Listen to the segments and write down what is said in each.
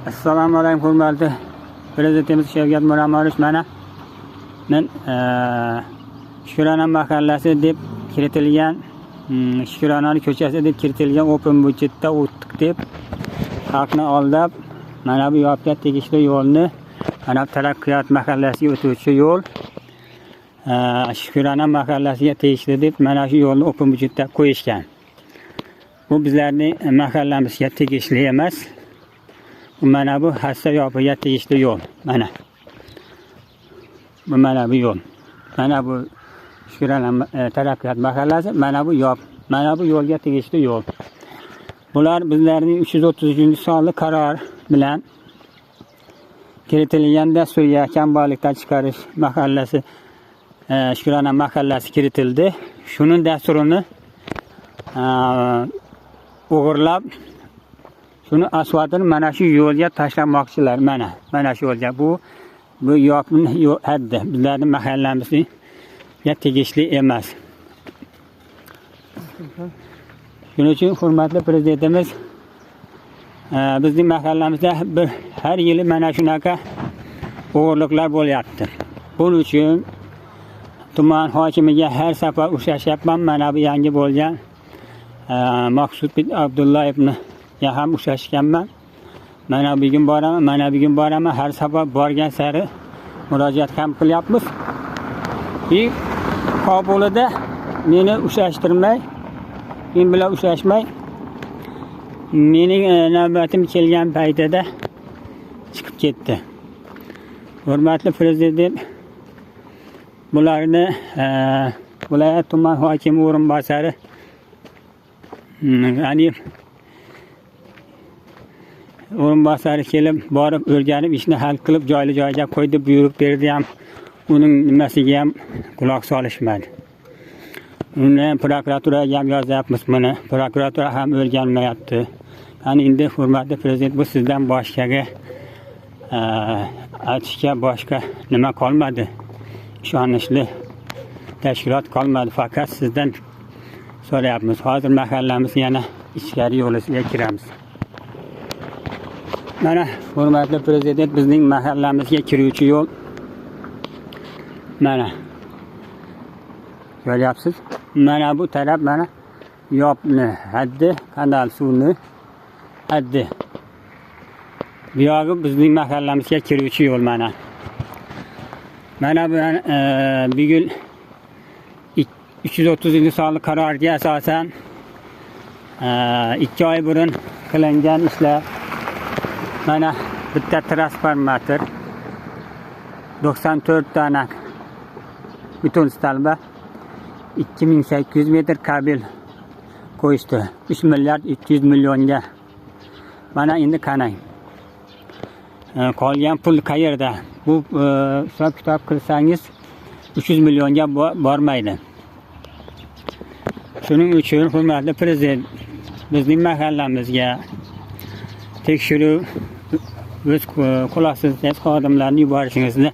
Assalomu alaykum hurmatli Prezidentimiz Shavkat Miromonovich, mana men Shukrona mahallasi deb kiritilgan, Shukronani ko'chasi deb kiritilgan open budjetda o'tdik deb xalqni aldab, mana bu yo'lga tegishli yo'lni, mana Taraqqiyot mahallasiga o'tuvchi yo'l, Shukrona mahallasiga tegishli deb mana shu yo'lni open budjetda qo'yishgan. Bu bizlarning mahallamizga tegishli emas. Mana bu hassa yopiga tegishli yo'l. Mana bu yo'l. Mana bu Shukrona Taraqqiyot mahallasi, mana bu yo'lga tegishli yo'l. Bular bizlarning 330-sonli qaror bilan kiritilgan dasturga kambag'allikdan chiqarish mahallasi, Shukrona mahallasi kiritildi. Shuning dasturini o'g'irlab, shuni asfaltini mana shu yo'lga tashlamoqchilar. Mana shu yo'lga bu yo'lni haddi bizlarning mahallamizga tegishli emas. Shuning uchun hurmatli prezidentimiz bizning mahallamizda har yili mana shunaqa o'g'irliklar bo'lyapti. Buning uchun tuman hokimiga har safar uchrashyapman. Mana bu yangi bo'lgan Maqsudbek Abdullayevni ham uchrashganman. Mana bugun boraman, har safar borgan sari murojaat ham qilyapmiz. Qabulida meni uchrashtirmay, men bilan uchrashmay, mening navbatim kelgan paytida chiqib ketdi. Hurmatli prezident, bularni viloyat tuman hokimi o'rinbosari o'rinbosari kelib, borib, o'rganib, ishni hal qilib, joyiga qo'ydi, buyruq berdi ham, uning nimasiga ham quloq solishmadi. Uni prokuraturaga ham yozyapmiz buni. Prokuratura ham o'rganmayapti. Qani endi hurmatli prezident, bu sizdan boshqaga aytishga boshqa nima qolmadi? Ishonchli tashkilot qolmadi. Faqat sizdan so'rayapmiz. Hozir mahallamiz yana ichkari yo'lisiga kiramiz. Mana hurmatli prezident, bizning mahallamizga kiruvchi yo'l mana. Ko'ryapsiz? Mana bu taraf mana yopni haddi, kanal suvni haddi. Bu yog'i bizning mahallamizga kiruvchi yo'l mana. Mana bu bugun 330-sonli qarorga asosan 2 oy burun qilingan ishlar. Mana bitta transformator, 94 dona beton stalba, 2800 metr kabel qo'yishdi. 3 milliard 300 millionga. Mana endi qarang. Qolgan pul qayerda? Bu hisob kitob qilsangiz 300 millionga bormaydi. Shuning uchun hurmatli prezident, bizning mahallamizga tekshiruv o'z quloqsiz xodimlarni yuborishingizni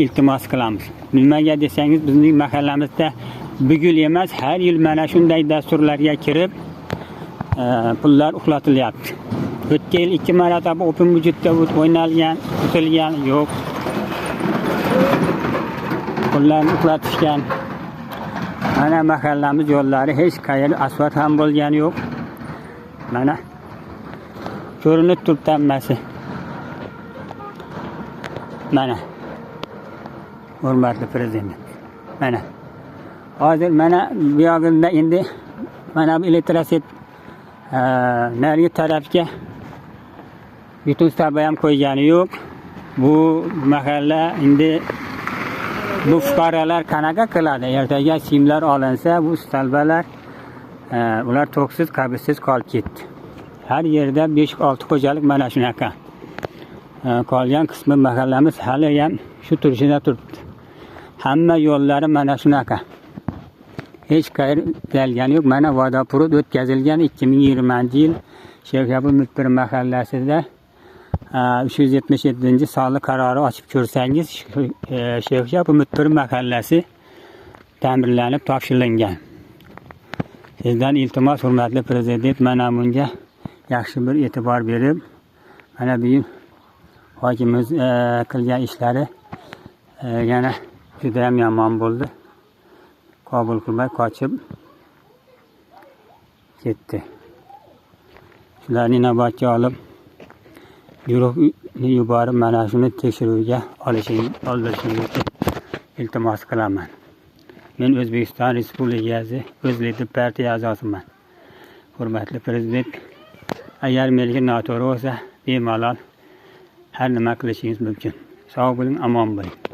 iltimos qilamiz. Nimaga desangiz, bizning mahallamizda bugun emas, har yil mana shunday dasturlarga kirib pullar uxlatilyapti. O'tgan yil 2 marotaba open budjetda o'ynalgan, utilgan yo'q. Pullarni uxlatishgan. Mana mahallamiz yo'llari hech qayerda asfalt ham bo'lgani yo'q. Mana ko'rinib turibdi hammasi. Mana hurmatli prezident. Mana hozir mana bu yog'ida endi mana bu elektroset narigi tarafga beton stolba ham qo'ygani yo'q. Bu mahalla endi bu fuqarolar qanaqa qiladi? Ertaga simlar olinsa, bu stolbalar ular to'ksiz, qabrsiz qolib ketdi. Har yerda 5-6 xo'jalik mana shunaqa. Qolgan qismi mahallamiz hali ham shu turishida turibdi. Hamma yo'llari mana shunaqa. Hech qayerda kelgani yo'q. Mana vodoprovod o'tkazilgan 2020-yil Shevkabul Mutpir mahallasida 377-sonli qarori ochib ko'rsangiz, Shevkabul Mutpir mahallasi ta'mirlanib topshirilgan. Sizdan iltimos hurmatli prezident, mana bunga yaxshi bir e'tibor berib, Mana bu yil hokimimiz qilgan ishlari yana juda ham yomon bo'ldi. Qabul qilmay qochib ketdi. Shularni inobatga olib, guruhni yuborib mana shuni tekshiruvga oldirishingizni iltimos qilaman. Men O'zbekiston Respublikasi O'zlidep partiya a'zosiman. Hurmatli prezident, agar menga noto'g'ri bo'lsa, bemalol har nima qilishingiz mumkin. Sog' bo'ling, omon bo'ling.